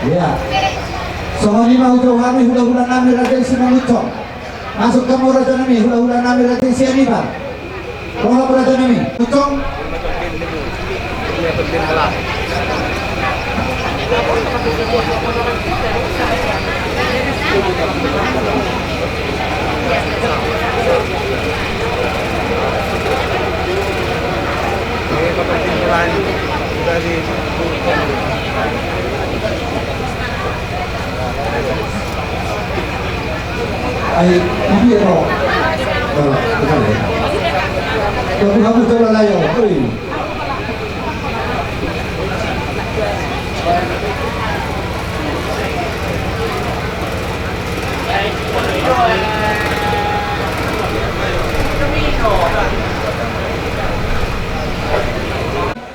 Iya. Sohani mau jauh kami hula-hula nami raja isi mengucok. Masuk kamu raja nami hula-hula nami raja isi anibar. Roha raja nami. Ucok. Ay, hindi ako. Betul ya. Kamu coba layo.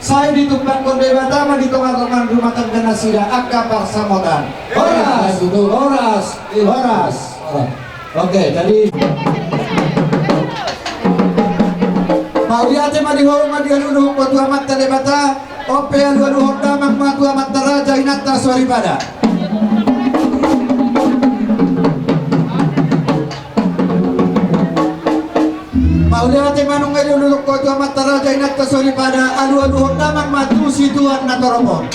Saya ditumpang kondebata menitong-tongkan rumah tangga nasira akapar samotan. Horas, horas, horas. Oke, jadi mau diate madihong madialunuh kuatu amat telebata ope alu honda mang matu amat teraja inata swaripada. Mau diate manung alunuh kuatu amat teraja inata swaripada alu honda mang matu situan natoromon.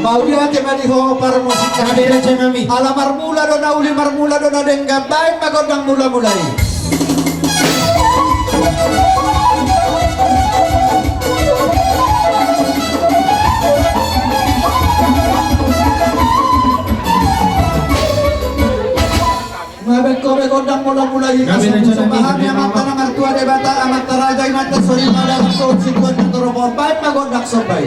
Mau dia temani ho par musik kadera cenami ala marmula do nauli marmula do nadengga baik magodang mula-mulai mabek kobe godang mula-mulai pahami amat tanang artua debata amat taraja inata sori madang so situan torobo baik magodang sobai.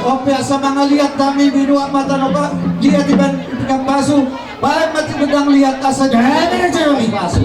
Oke, sama ngelihat kami di dua mata nopo, lihat di bang basu, baik mati bedang lihat asa jangan aja basu.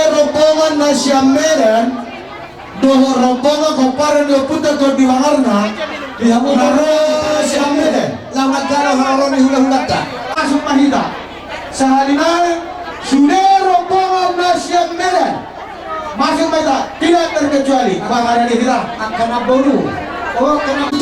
rombongan Nasyam Medan doho rombongan koparan yo putar ko diwangarna Nasyam Medan lawan kalau orang hula-hula tak masuk mahita sahalina sudah rombongan Nasyam Medan masuk mahita tidak terkecuali abang ada di kita akan aboru. Oh, kena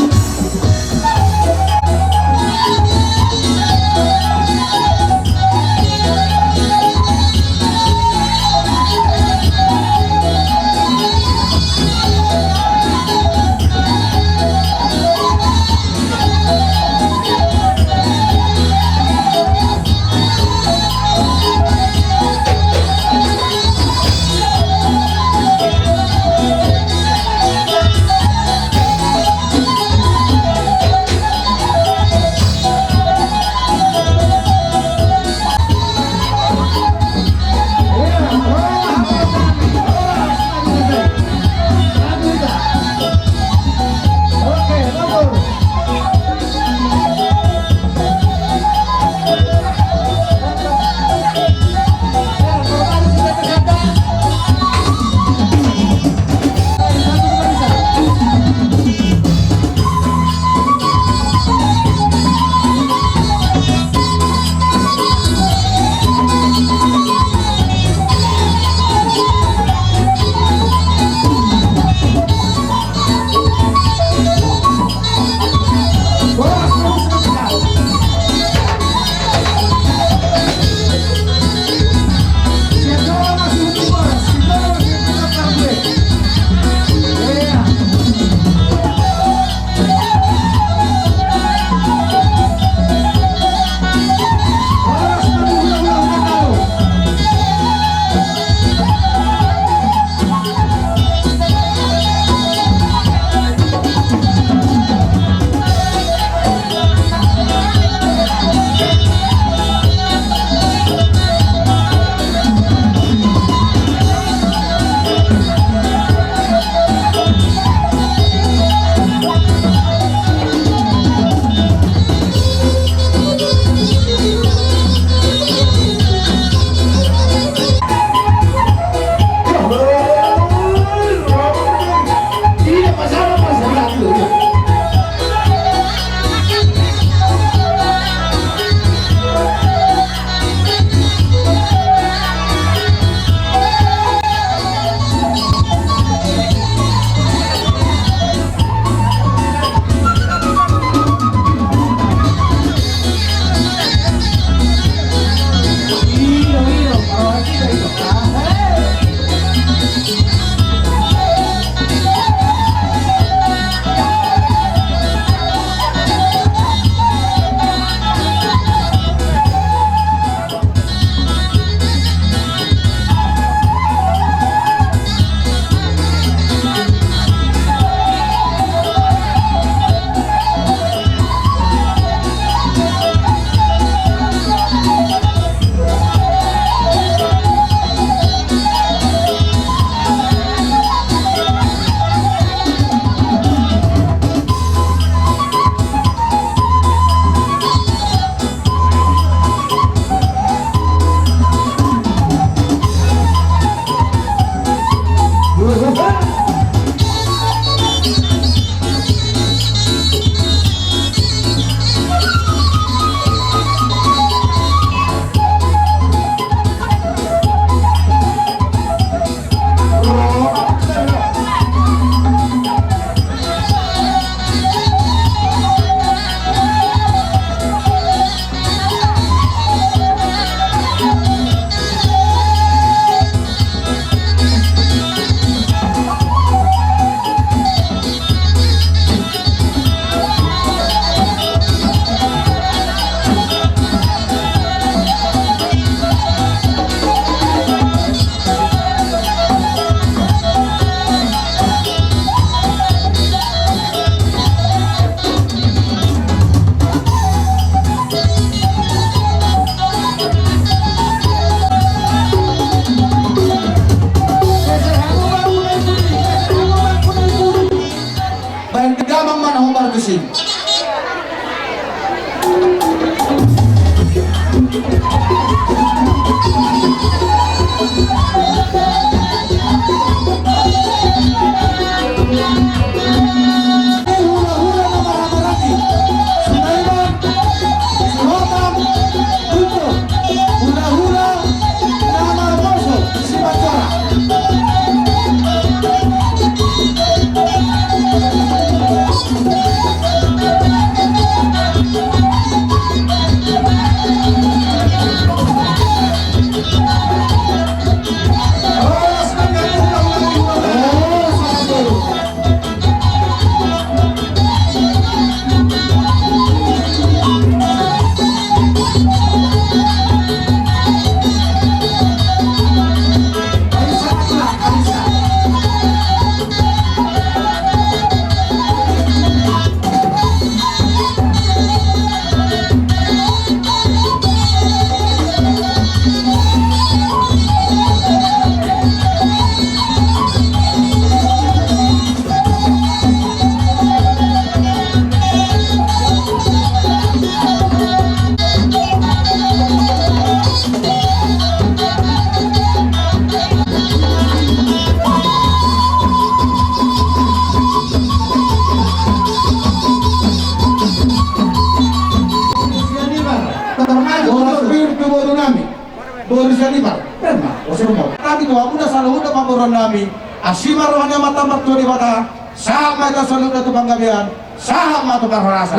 itu aku udah selalu udah pamoran nami asima rohnya mata mertua di mata sama itu selalu udah tukang gabian sama tukang rasa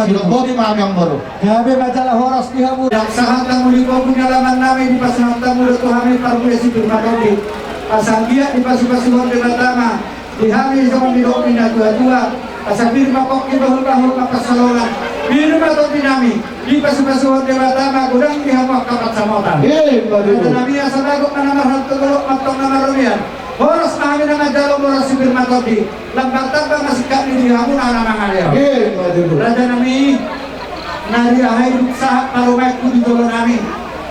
silo bodi maam yang baru Gabe majalah horas di hamu. Yang sahat tamu di kau pengalaman nami di pasangan tamu itu kami parkulasi bermakodi. Pasang dia di pasi-pasi warga pertama. Di hari sama di domina dua-dua. Pasang firma kok di bahul-bahul maka salongan. Biru atau dinami di pasi-pasi warga pertama gudang di hamu kapat samotan. Kata Nabi asal aku nama marhal tegolok matong nama rumian. Horas kami nama jalur horas sipir makodi. Lambat tambah masih kami di hamu nama mangaleo. Raja Nabi nari ahai sahat parumek ku di tolong nami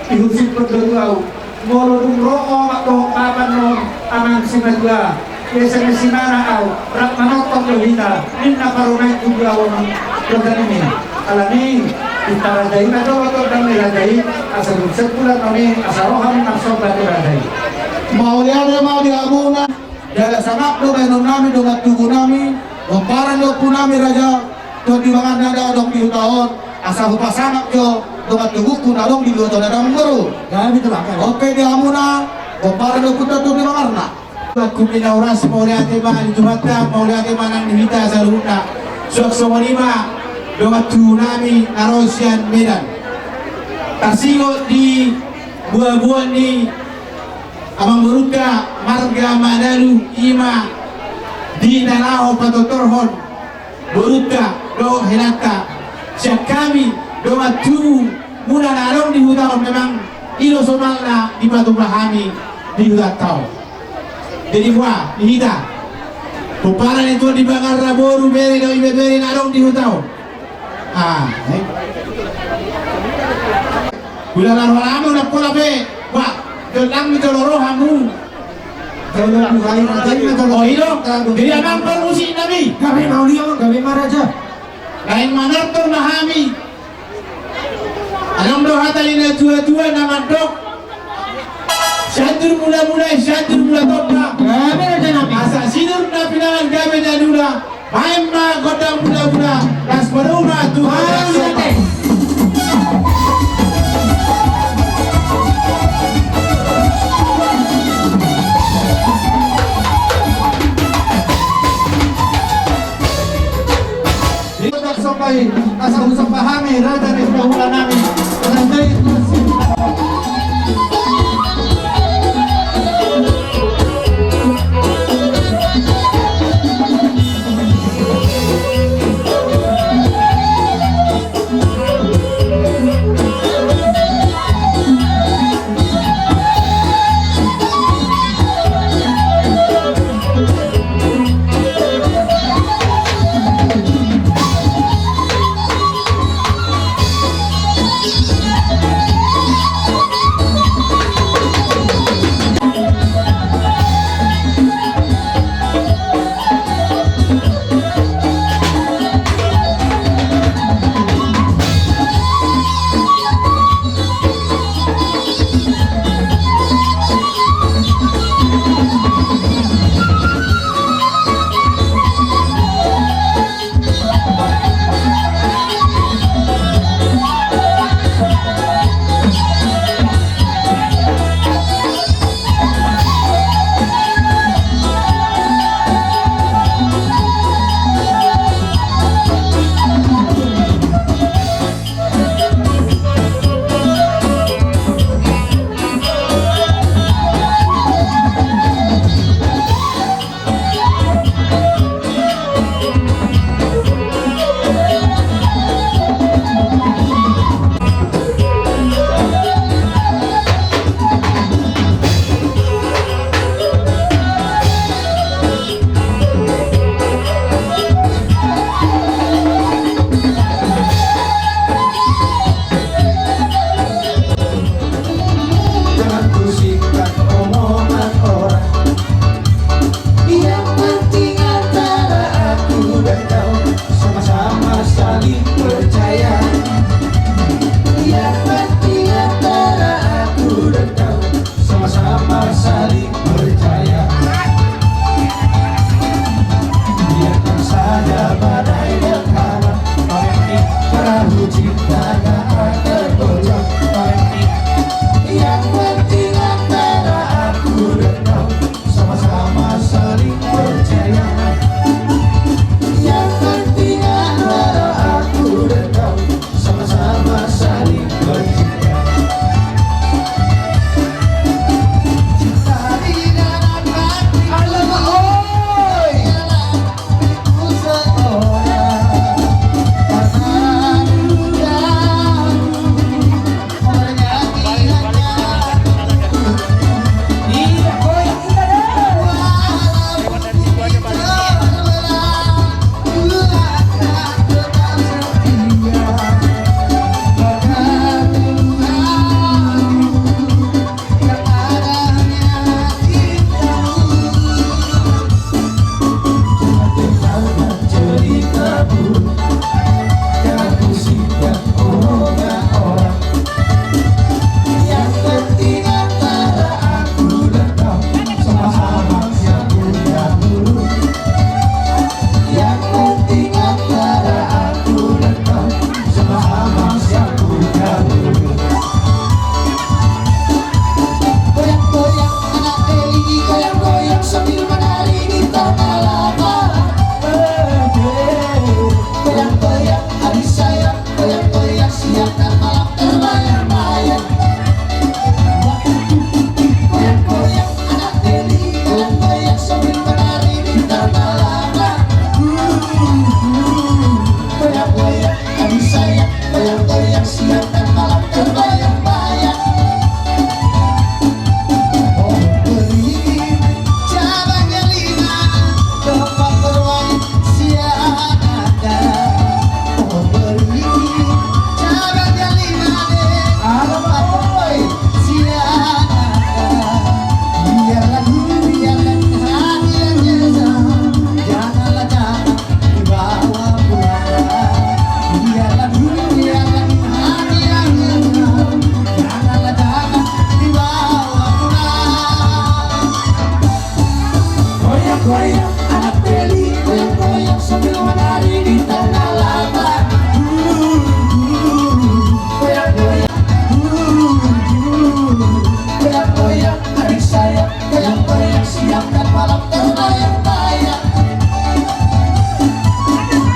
ihusip berdua molo dung roko waktu papan no amang simadua biasanya simana au rak manotok lohita ninna parumek ku di awon dogan ini alami kita rajai mado waktu dan dirajai asal sebulan noni asal roham nafsobat dirajai mau di abuna dalam sangat do benon nami dogat tugu nami gomparan do punami raja do di bangan nada dong di tahun asal pasangan jo dogat tubuhku nadong di dua tahun ada baru Gabe itu bakal oke di amuna gomparan do putar do di bangarna Aku pinauras mau lihat mana di Jumatan, mau lihat mana di Hita Zaruna. Sok Somonima, domat tsunami Arosian Medan. Tarsingo di buah-buah di Amang Beruka, Marga Madalu, Ima di Narao Patotorhon, Beruka, do Helaka. Siap kami domat tu mula narong di hutan memang ilo somalna di batu bahami di hutan tau. Jadi wah, dihita. Puparan itu di bakar raboru beri do ibe beri narong di hutau. Gula laro lamu nak pola be. Wah, dolang itu loro hamu. kalau bukan rajai Oh ilo, jadi abang permusi nabi. Gabe mau lihat gabe maraja Lain manartor mahami. Alam do hatalina tua-tua nama dok. Syadur mula-mula, syadur mula topa. gabe raja nabi Asa sidur na pinangan gabe danula. Main ma kodang mula-mula. Las peruma Tuhan. Untuk sampai asal usah pahami raja di dahulu nami raja itu siang dan malam terbayang-bayang.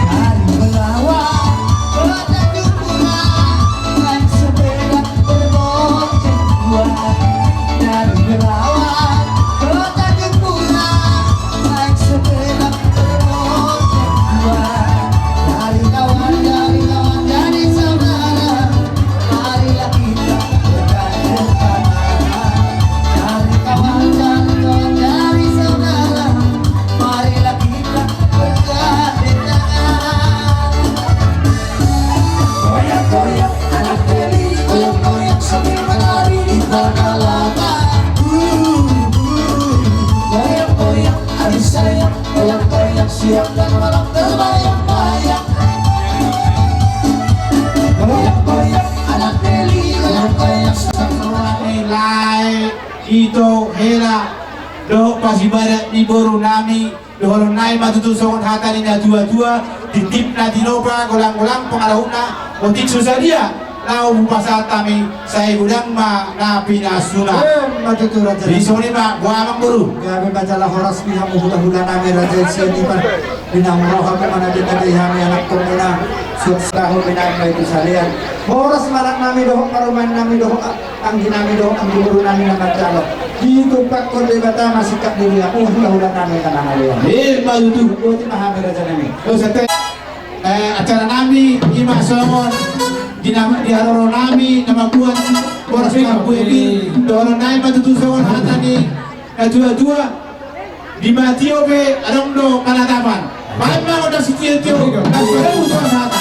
Hari melawat pada dukungan, naik sepeda berboncengan dua. Dari melawat pada dukungan, naik sepeda berboncengan dua. Dari kawan, dari saudara, marilah kita bergandengan. Dari kawan, dari saudara, marilah kita bergandengan. Goyang-goyang anak beli, goyang-goyang sambil menari di tanah lapang. Goyang-goyang adik sayang, goyang-goyang siang dan malam terbayang-bayang. Goyang-goyang anak beli, goyang-goyang sambil Nilai ito hela do pasibarat ni boru nami dohoro nai matutusongon hata ni na dua-dua titip na dinoba golang-golang pengalahuna motik susadia lau bupasa tami saya gudang ma na pinasuna Matutu raja. di sini ma buamang buru Kami bacalah horas pihak hula-hula nami raja siani pan binang roha kemana di negeri kami anak pemuna tahun binang itu salian horas marak nami doh karuman nami doh anggi nami doh anggi buru nami nama calo di tempat konde bata masih kak diri aku hula-hula nami tanah alia matutu itu mahami raja nami acara nami ima somon di haroro nami nama buat boros kabu ini dohoro nai matutusongon hata ni na dua-dua di matio be adong do kanatapan Mama udah setia tio, dan saya udah hata.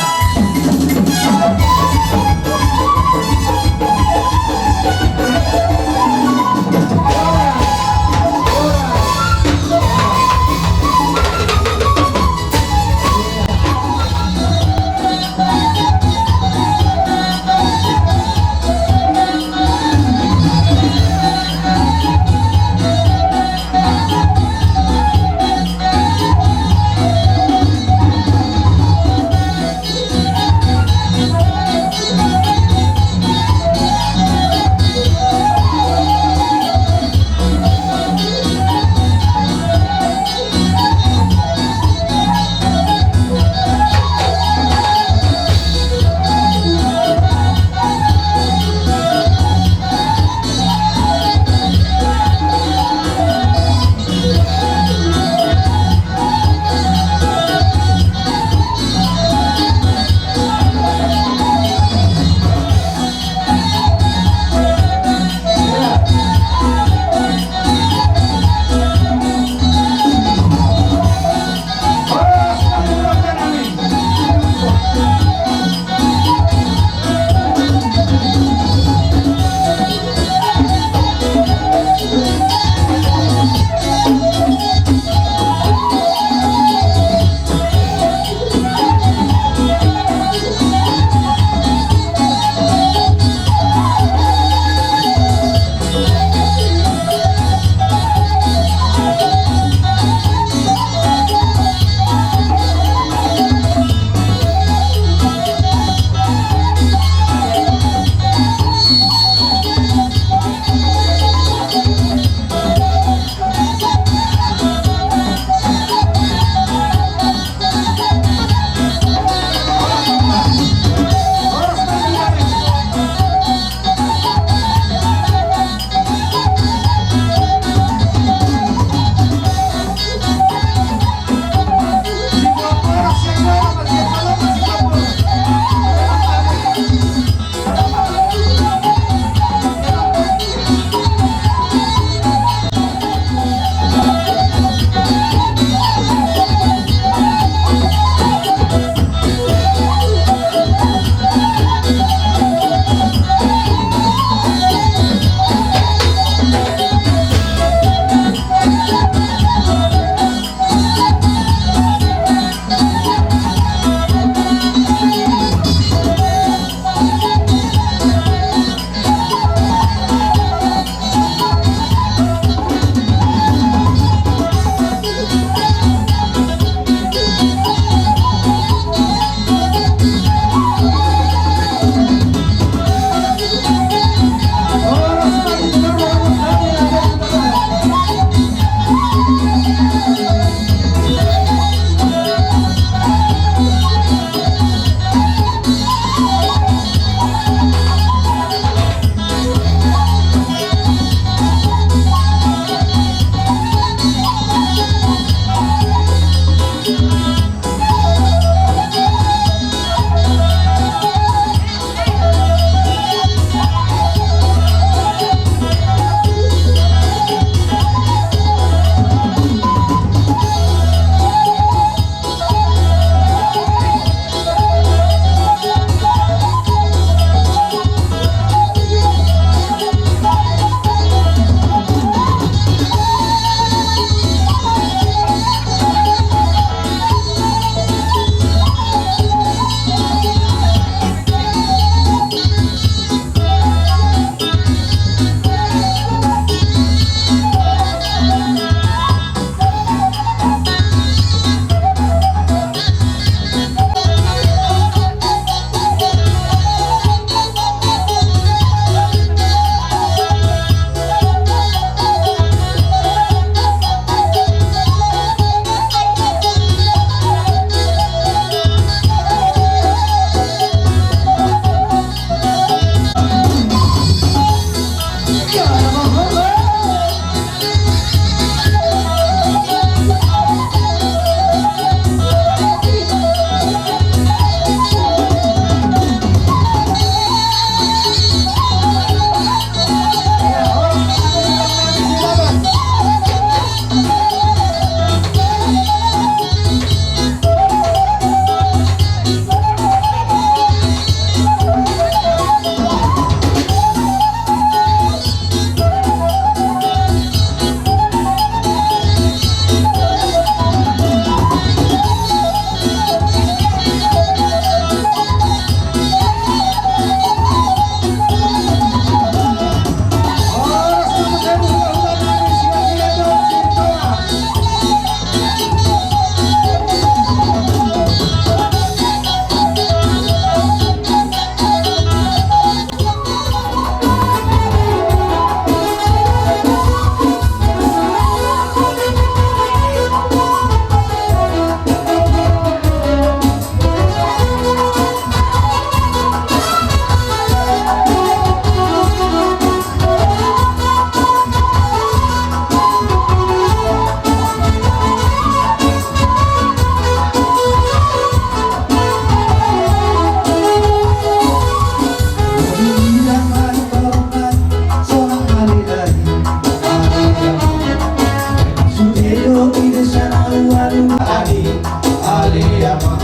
Puro pide sana uaru ali ama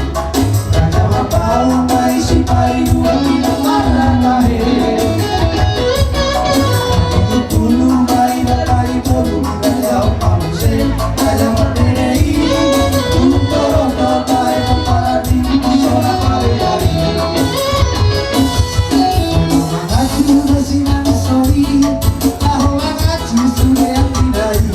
Raja mapau mai si pai dua pina para kahe Itu tulu mai da pai polu Raja pamse Raja matenei Untoro to pai para di Sona pare dari Mangaju besinan sori Tahu mangaju sudah yang tidak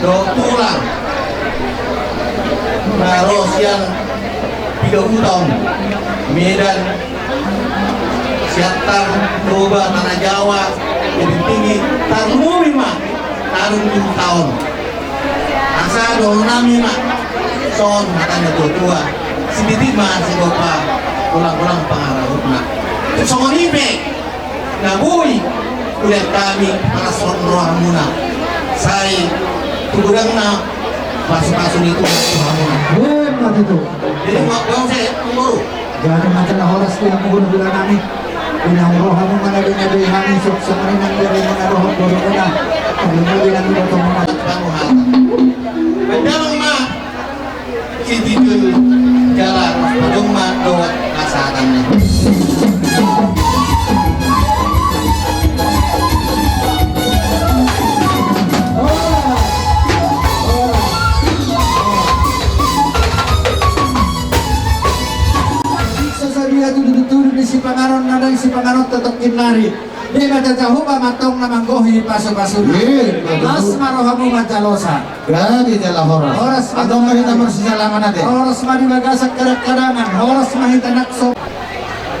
do tulang naros yang 30 tahun Medan Siantar Toba Tanah Jawa lebih tinggi tarung 5 tarung 7 tahun asa do nami mak son matanya tua sedikit mah si bapak ulang-ulang pengarahnya songonipe ngabui kuliah kami para son rohamuna saya tugurangna masuk-masuk itu rohamuna Hebat itu. jadi mau saya umur Jangan masalah horas yang menggunakan bulan kami. Inang rohamu mana dengan dihani sok semenang dari mana roh borona. Kalau bilang itu teman. Mendalang mah si tidur jalan padung mah dowat kasatannya. Sesadia tuduh-tuduh di si pangaron nada si pangaron tetap kinari. Dia baca jauh matong namanggohi pasu-pasu. Las marohamu macalosa. Gadi jala horas. Horas Atau mahita bersisalaman ade. Horas mari bagasak kadangan. Horas mahita nakso.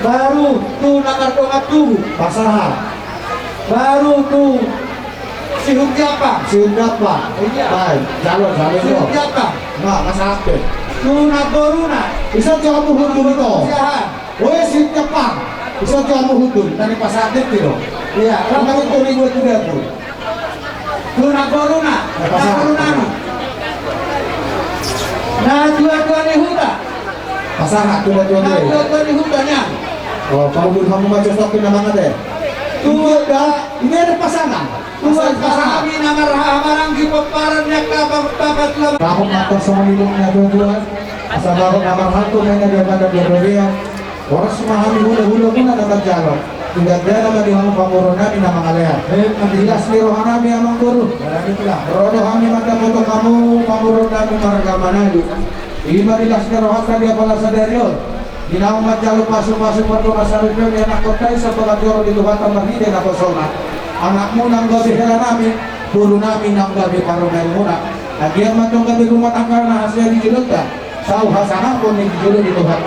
Baru tuh nakar tongkat tubuh. Pasaha. Baru tuh si Hukyapa. Siapa? Iya. Baik. Jalur Si jalur. Hukyapa. Nah, masalah. Tuh Nagoruna. Bisa kamu hundur itu. Siahan. Woi si Jepang. Bisa kamu hundur dari pasar itu. Iya. Kamu itu ribu juga tuh. Tuh Nagoruna. Nagoruna. Nah dua-dua ni huda. Pasangan tuh Nah dua. dua-dua ni hudanya. Oh, kamu kamu baca stopin nama deh. Tuh Ini ada pasangan. Tuhan kami nama rahamarang di peparannya kabar lama. Kamu makan sama minumnya dua-dua. Asal baru kamar hantu nanya daripada dia. Orang semahami hula-hula pun ada berjalan. Tidak ada nama di hamu pamurona di nama kalian. Tidak sendiri rohanami amang guru. Rodo kami mata foto kamu pamurona di marga manadu. Ima di sendiri rohaka dia pala sadaryo. Di nama majalu pasung-pasung berdua saripyo di anak kota isa pagatioro di Tuhan Marhide na kosona. Anakmu nang gabi hela nami, guru nami nang gabi paromel muna. Agian matong gabi rumah tangga na hasil di Jilota. Sau hasanah pun di Jilo di Tuhan.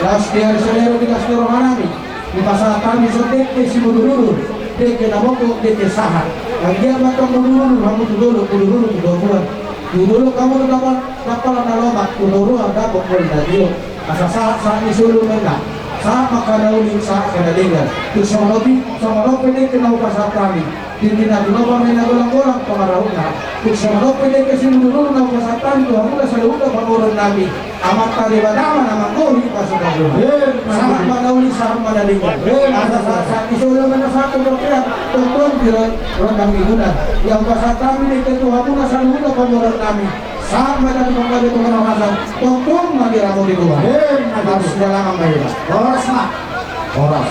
Las dia di sendiri di kasih rohanami. Di pasal kami sedek di si dulu, dek na boko dek sahat. Agian matong dulu kamu dulu dulu kamu dapat na lobat dulu ada boko di radio. Asa saat isulo mena saat makadauli saat kadalingan tu sama lobi dek na upasa kami hindi na dinoba may nagulang-gulang pangarahuna tu sama lobi dek sinulunod na upasa kami tu hamula sa luda panguran namin amat talibadama na manggohi pasukaduna saat makadauli saat madalingan asa saat isulo mena saat kebaktian tuntun bilang rondang igunan yang upasa kami dek tu hamula sa luda panguran namin saat mereka mengkaji Tuhan Rasul, tungtung lagi ramu di luar. Harus jalan mereka. Horas mah. Horas.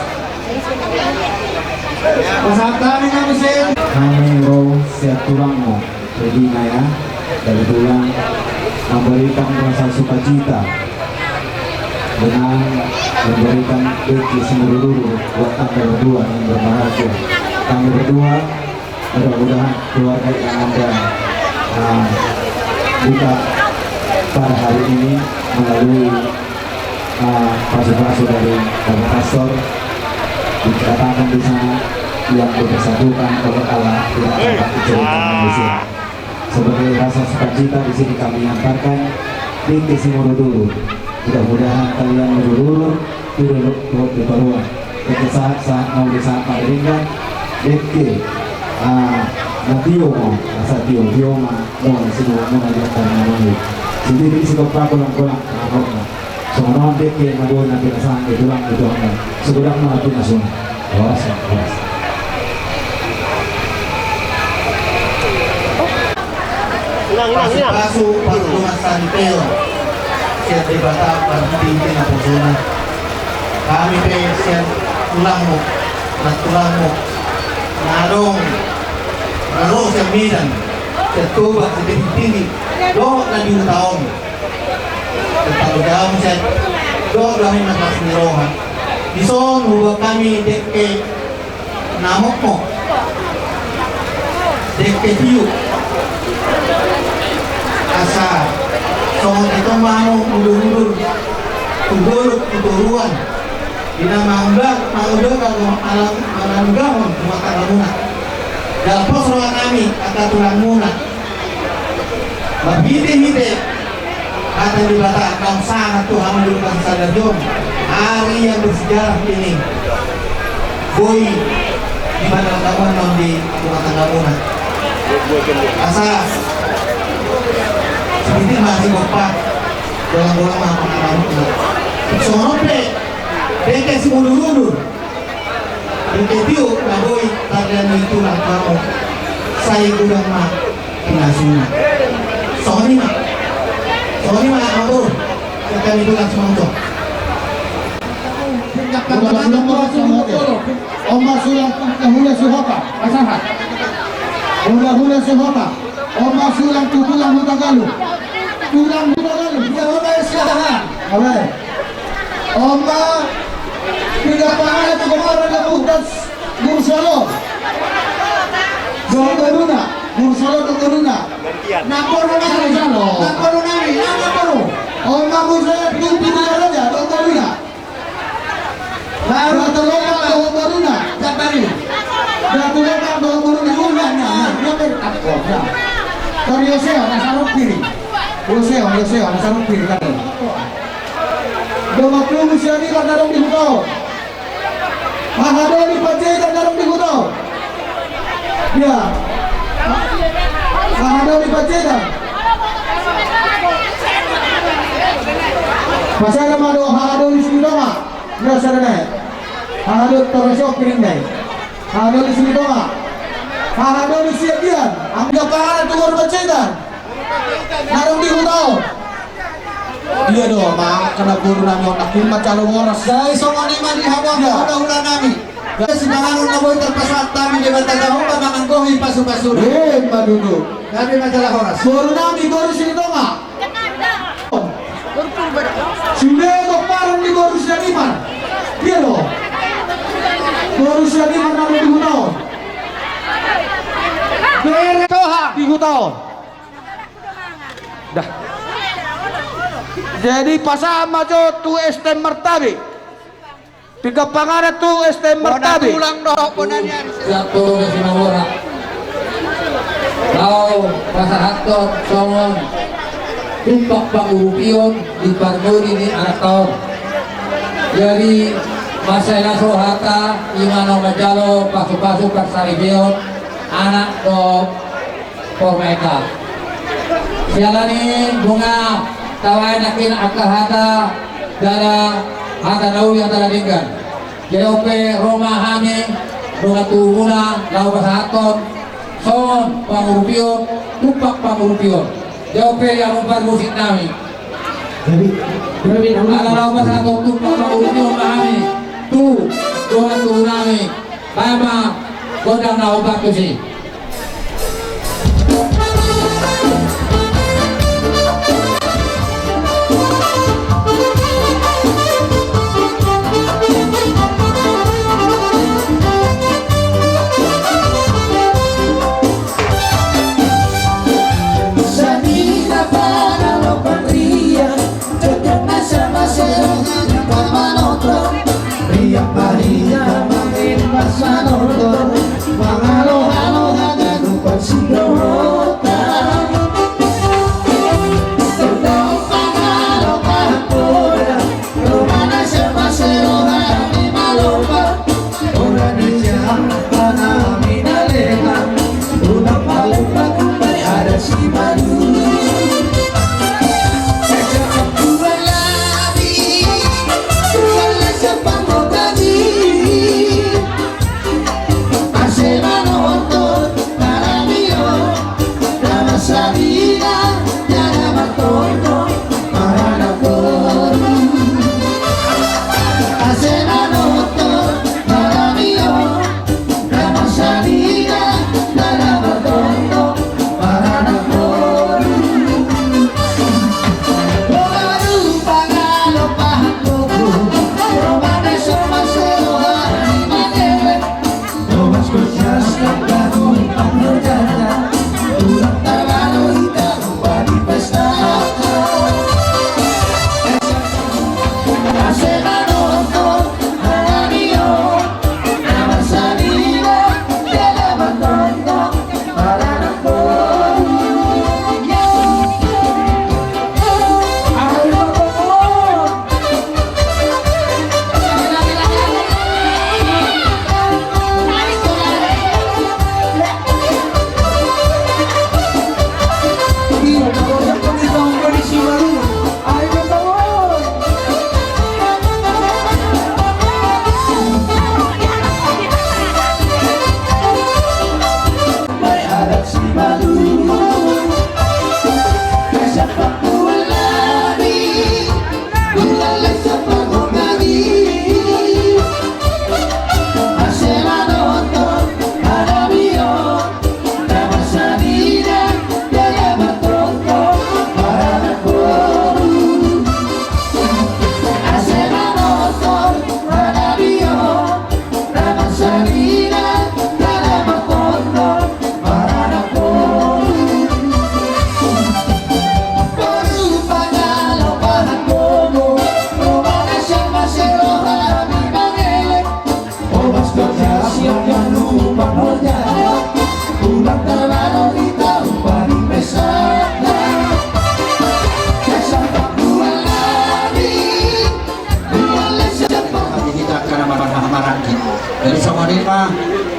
Pasata ni kami sen. Kami roh siap tulangmu jadi ya dari tulang memberikan rasa sukacita dengan memberikan rezeki seluruh buat anda berdua yang berbahagia. Kami berdua mudah-mudahan keluarga yang anda buka pada hari ini melalui pastor dari Bapak Pastor dikatakan di sana yang dipersatukan oleh Allah tidak dapat dijadikan manusia. Sebagai rasa sukacita di sini kami mengantarkan di Simoro dulu. Mudah-mudahan kalian berulur turut di bawah. Ke saat mau di saat paling Deke Natio mo, asa tio ma, mo sino mo na diyan naman. Hindi di sila pa kulang-kulang ako na. So ano ang deke mago na pinasahan ito lang ito na. Sigurang mga pinasun. Oras. Pasu paglumas sa Nipeo. Siya dibata pagpitin na pusuna. Kami pe siya tulang mo. Narong Naro sa Milan, sa Tuba, sa tinggi, doon na yung taon. Pagpagdaw siya, doon kami nakasnirohan. Dison, huwag kami deke namok mo. Deke tiyo. mau mundur-mundur tunduk tuturuan dina mangga kalau alam gahon rumah tangga muna dalam pos ruang kami kata tulang muna berbide-bide kata di batak kaum sangat Tuhan menurutkan sadar jom hari yang bersejarah ini boy di mana kawan non di rumah tangga muna asa seperti masih bapak bolang-bolang apa kamu sonope deke si mundur-mundur deke tiu naboi tarian itu lah kamu saya udah mah pinasuna soalnya mah aku kami itu langsung untuk Oma sulang hula suhapa asahat hula suhapa Oma sulang tulang hutagalu dia Oma islahat awe Oma tiga pangan itu kemarin ke Budas Gursolo Gursolo Nakor nami Oma Gursolo tumpi raja Dongoruna baru terlompat Dongoruna Jatari dan terlompat Dongoruna Tor Yoseo nasarok kiri Yoseo nasarok kiri kan Doma Klumu Siani kan darong di Hutao Mahadoli Pajai kan darong di Hutao ya Mahadoli Pajai kan Pasal Mado Mahadoli Sinidoma ya sarana Mahadoli Torosok kiring dai Mahadoli Sinidoma Mahadoli Siagian Amga pangalan Tungor Pajai kan darong di Hutao iya dong, mak karena guru nami otak lima calon waras. Dari songo lima di hawa udah nami. Dari sinangan udah boy terpesat kami di batang kamu pamangan kohi pasu-pasu. Mbak dulu. Kami majalah horas. Guru nami guru sini dong mak. Sudah kok parang di guru sini man. Iya dong. Guru sini man nami di tahun. Bere toha 3 tahun. Dah. Jadi pasama jo tu estem mertabi. Tiga pangarat tu estem mertabi. Tulang doh bonanian. Satu kesinawara. Kau pasahaton songon. Tumpak pangurupion di pargoni ni anak tahun. Jadi masaya sohata imano majalo pasu-pasu karsaribeon anak do pormeka. Sialani bunga tawai nakin akahata dara hata nauli antara dinggan jope Roma hame bunga tuhuna lau pasahaton songon pangurupion tumpak pangurupion jope yang umpan musik nami ala lau pasahaton tumpak pangurupion mahami tu bunga tuhunami kama godang na obat kusi. Riak Maria makin pas manonton, mangalo-halo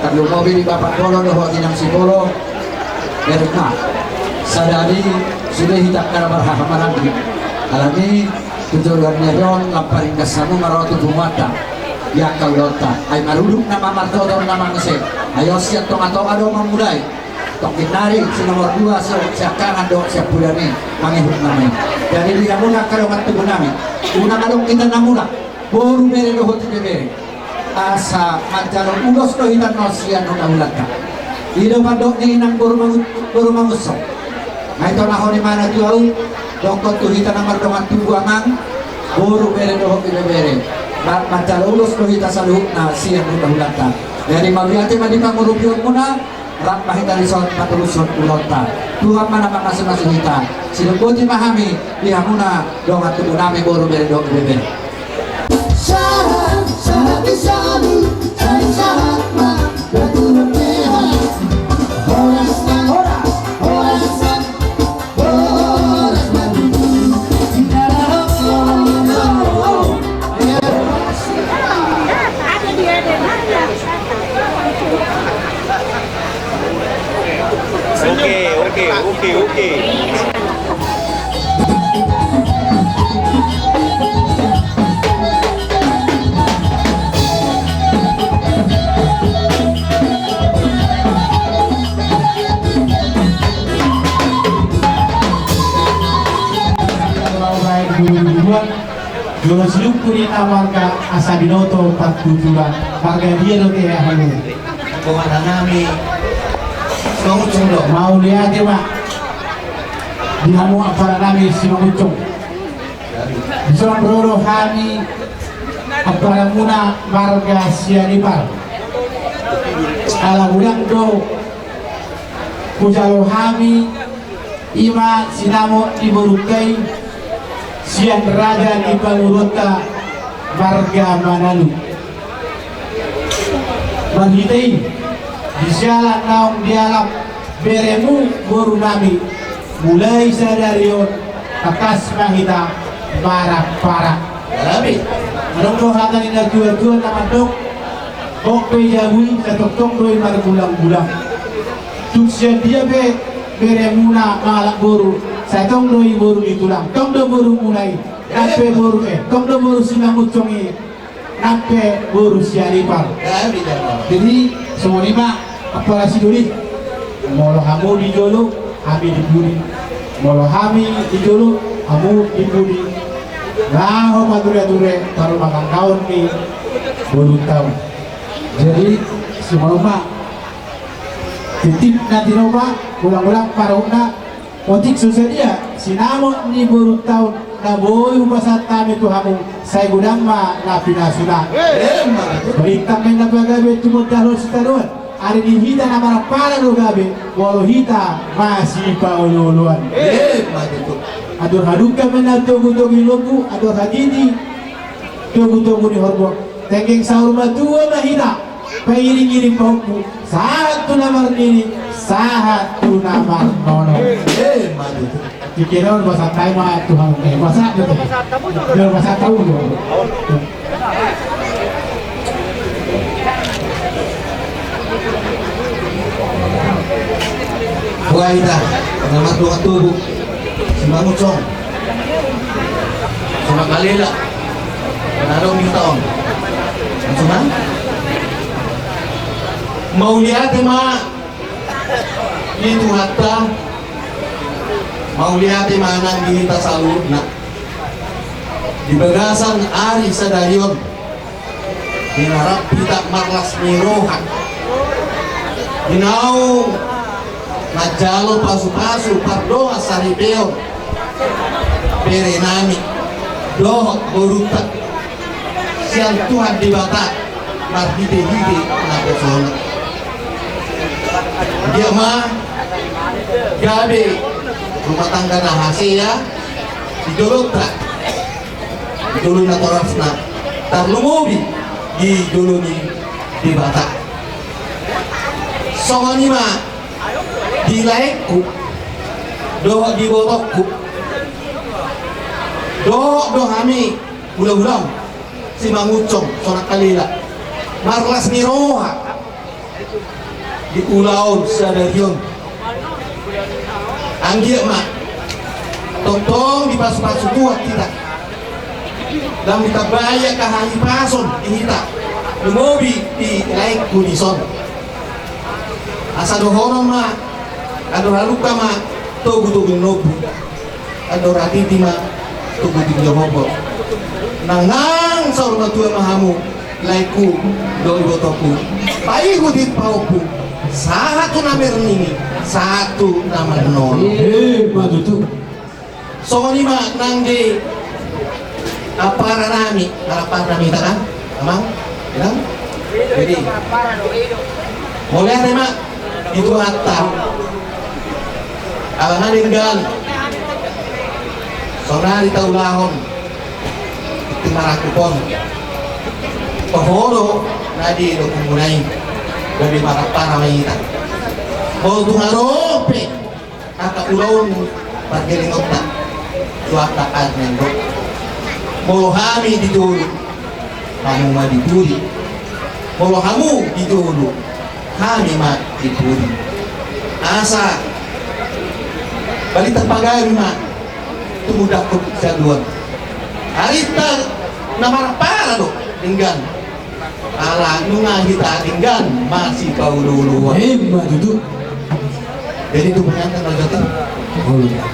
Kalau mobil di Bapak Polo doh tinang si Polo mereka sadari sudah hitam karena berhamaran alami tujuannya yon lamparing kasamu marotu bumata ya kaulota ay maruduk nama martodor nama ngesek ayo siap tong atau ado memulai tong kinari si nomor 2 siap kangan dong siap budani mangihuk namanya jadi dia muna karomat tubuh nami una kalong kita namula boru bere doh tiga bere asa mancalong ulos doh hitam nosian nong naulata hidup padok ni nang boru mangusok nah itu nahon di mana jauh dongkot tuh hitam nomor dongan tubuh amang boru bere doh tiga bere mancar ulus doh hitam saluh nasian nong naulata dari mabiati madika murupion muna rak mahita lison patuluson ulota Tuhan mana masing-masing kita silengkuti mahami dia muna dongan tubuh nami boru bere doh tiga bere Oke. Jolo silupuri nawarga asa dinoto 47 warga dia lo kaya halu Kemana nami Songcong lo mau lihat ya mak dinamu apa nami si mengucung Zon roro hani apa muna warga sianipar ala ulang do kujalo hami ima sinamo iburukai sian raja di pangurota warga Mananu menghitai di jalan naung dialap beremu boru nami mulai sadarion akas mahita parak tapi anong rohatan ina tua-tua naman okpe jabui satok-tok doi margulang-gulang tuksya dia beremuna malak boru satong doi boru ditulang tong do boru mulai nampe boru tong do boru sinangucongi nampe boru sianipar jadi semua lima apa si duli molo hamu di jolo kami diburi molo kami di jolo kamu diburi nah mature taruh makan tahun nih baru tahun jadi semua rumah titip nanti rumah ulang-ulang paruna otik susah dia sinamo ni baru tahun na boy upasat kami tu kamu saya gudang ma na pinasuna beritak main na pagabe tumod dahol sa taruan ari di hita na marapala no gabe walau hita masih paululuan adur haduka mena togu-togu loku adur hadidi togu-togu ni horbo tengeng sahur matua mahina pairing-iring pauku satu namar nini satu namar nono pikiran bahasa taima Tuhan bahasa itu biar bahasa tahu Buaida nama Tuhan tubuh Simangucong sama kalila narong yung taon maksudnya mau lihat ma itu hatta mau lihat mana kita salud na di bagasan ari sadarion dinarap kita marlas mirohan dinau majalo pasu-pasu pardoa saripeo pere nami dohot borutak siang Tuhan di batak marhide-hide na pesona dia mah gabe rumah tangga na hasia didolok tak didolok na torasna tarlungobi didoloni di batak songoni mah di laikku doh di botokku doh hami ulang-ulang si mangucong sonak kalila marlas ni roha di Ulaon Sadarion Anggia mak totong di pasu-pasu tua kita dan kita bayar ke hari pason di kita di mobil di lain kunison asa dohoro mak ado haluka mak togu nobu ado ratiti mak togu jomobo nangang saur matua mahamu laiku doi botoku paihu di pauku satu nama ini satu nama nol maju tuh. songoni mak nang di apa nami tak kan emang bilang jadi mulai ada mak itu hatta alangan tinggal soalnya di taulahon itu marakupon pahoro nadi do kumunai dari marapana kita mau tungarope aka ulaun pargeling okta suaka admen do mau hami di dulu kamu mah dipuri mau kamu di dulu kami mah dipuri asa balik terpagari mah itu mudah kejaduan harita nama para do tinggal ala nunga kita tinggal masih kau dulu Maju tuh. jadi itu penyantan aja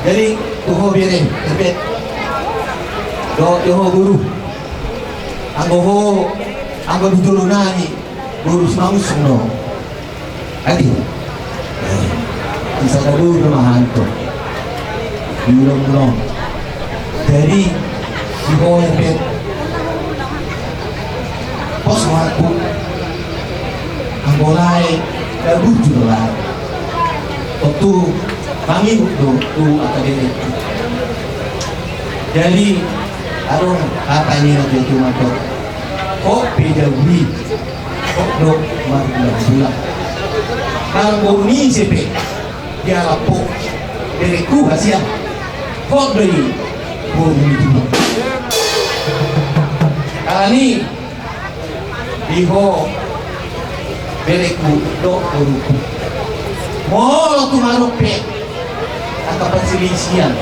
jadi tuh biarin terbit doho guru anggo dulu nani guru semangus no adi bisa dulu rumah hantu belum jadi si boy bet pos waktu anggolai bagus juga waktu kami tuh akademik jadi arong kata ini nanti cuma tuh kok beda beli kok dok marga kalau ni sepe dia lapuk dari ku hasil kok dari bumi itu kali diho bereku do uruku molo tu marupe atau perselisihan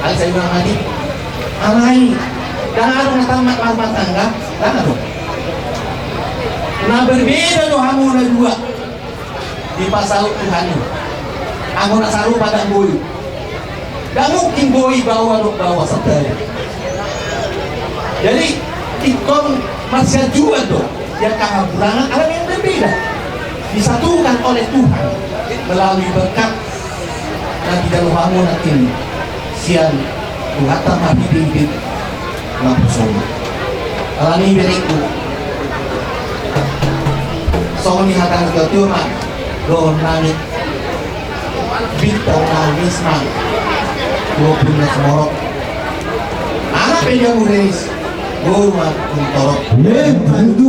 al saya bilang tadi alai jangan ada tamat rumah tangga jangan dong nah berbeda doh kamu na dua di pasal Tuhan ini aku nak saru pada boy gak mungkin boy bawa sadar jadi ikon masih jual dong yang kehaburangan alam yang berbeda disatukan oleh Tuhan melalui berkat dan tidak lupamu nanti sian Tuhan mati bibit lampu soma alami beriku soni hatang ke cuma doon nani bitong na wisman 20 na semorok anak pedia mureis guru kuntorok Maju.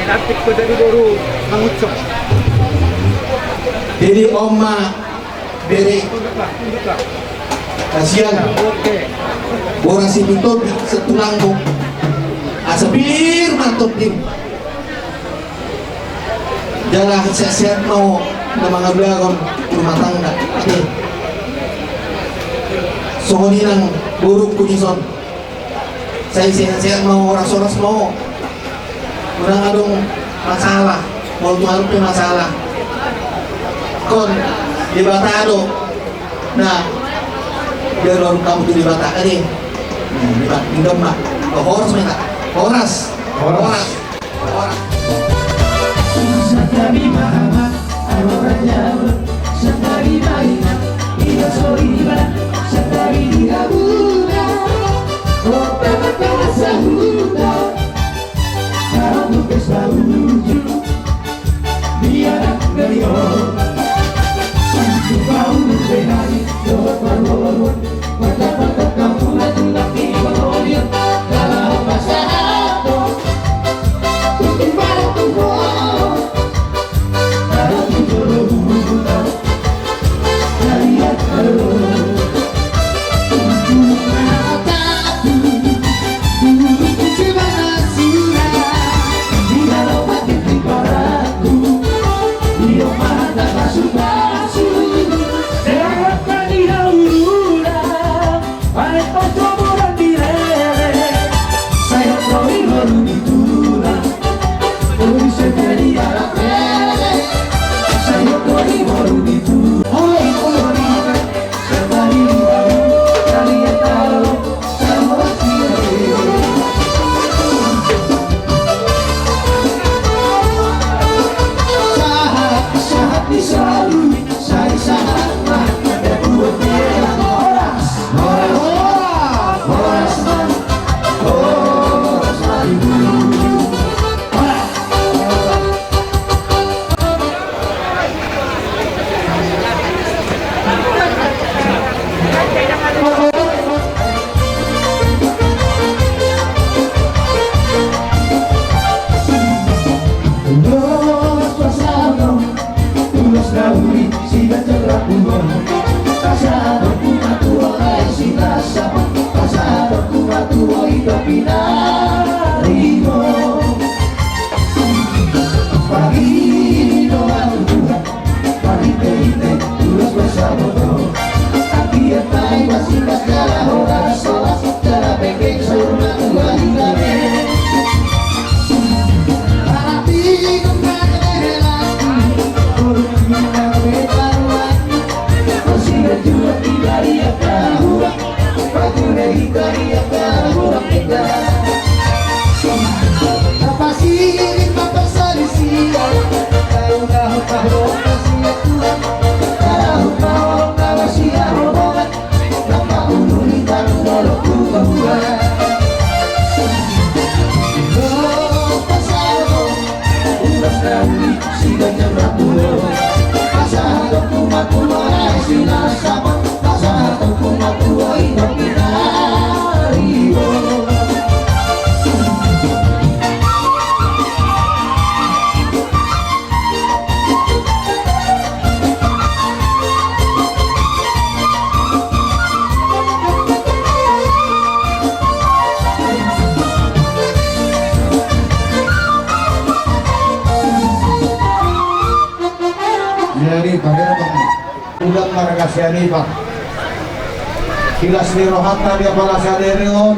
Napik ko dari baru mangucap. jadi oma beri kasihan orang si pintu setulang bu asapir mantap tim jalan sehat no nama ngablagon rumah tangga oke sohoni nang buruk kunison saya sehat mau ras mau kurang adung masalah mau tuh masalah kon di batado nah biar orang kamu tuh di bata ini di bata indom mah horas minta horas Sekali Muhammad Al-Rajab Sekali Maina Ida Soliba Sekali Dihabuna Kota Mekasa Huda Kamu kesaluju Biarak Geriho Santu kau Benari Dohot Marwon Mata-mata kamu Natulah Kiba Olion Dalam masa Hato Untuk barang Tuhan Lihat oras oras Cara pekeng surma tua hinggabe Hati kembang kehelan Urung minang betaruan Masih berjuang di bariak tahuan Pagune hikariak tahuan kita Napasirin papasalisian Kahong kahong kasih Tuhan Kahong kahong kawasya hubungan Napaunulitan molok kubahuan Pasado Ulas nauli siganyang rapulo Pasado kumakulo ay sinasama Pasado kumakulo ay napinaribo Jadi bagaimana ulang maragasiani pak kilas ni rohata dia pala sadereon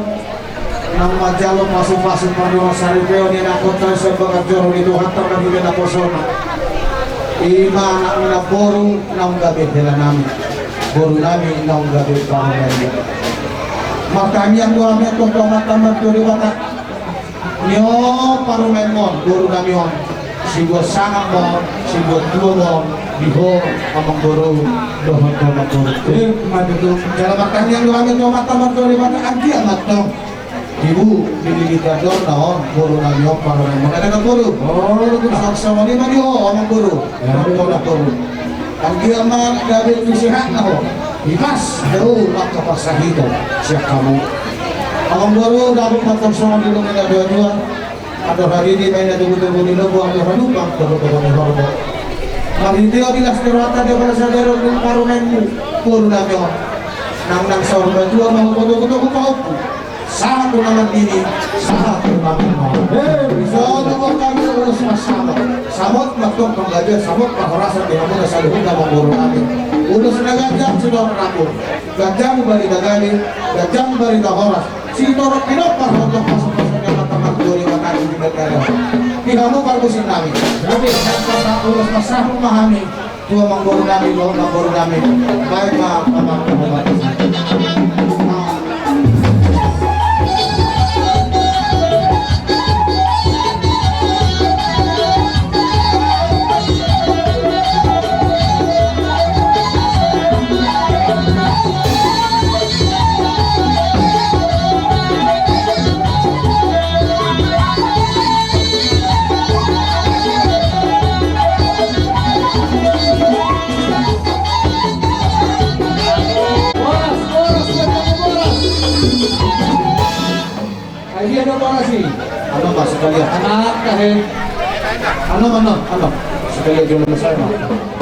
nang majalo masuk-masuk pandewa saripeo ni nakota sebagai joro itu hantar na bila na posona ima anak mina boru nang gabi hela nami boru nami nang gabi pandewa makanya dua meto mata merturi watak nyo parumemon boru nami on si gua sangat mon si gua tua mon diho amang boru dohon dohon boru madu dalam makanya yang dua meto mata merturi watak anti amat dong ibu dililitan doon naon boru nami on parumemon ada na boru sama ni mani ho amang boru dohon boru anti amat gabi tusihat na ho Imas, jauh maka pasahito siap kamu. Awang baru dapat matang sama dulu kita dua-dua. Ada hari ini main ada butuh di logo ada halupan kalau ni horbo. Mari dia bilas terata dia pada sadar dengan parumenmu pun nami on. Nang sorba dua mau kodo-kodo kau. Satu nama diri, satu nama mau. Bisa dua kami urus bersama. Samot maktum penggajar, samot pahorasa di mana saluhun nama boru kami. Urus gajang sudah merapur, gajang bari dagali, gajang bari dahoras. Si torok pinopar untuk masuk-masuknya mata-mata duri makan di negara. Kamu parkusin kami. Jadi saya urus pasah memahami dua mangboru kami, dua mangboru kami. Baik pak, Ini ada apa sih? Ano pak sekalian? Anak kahit Ano sekalian jual saya.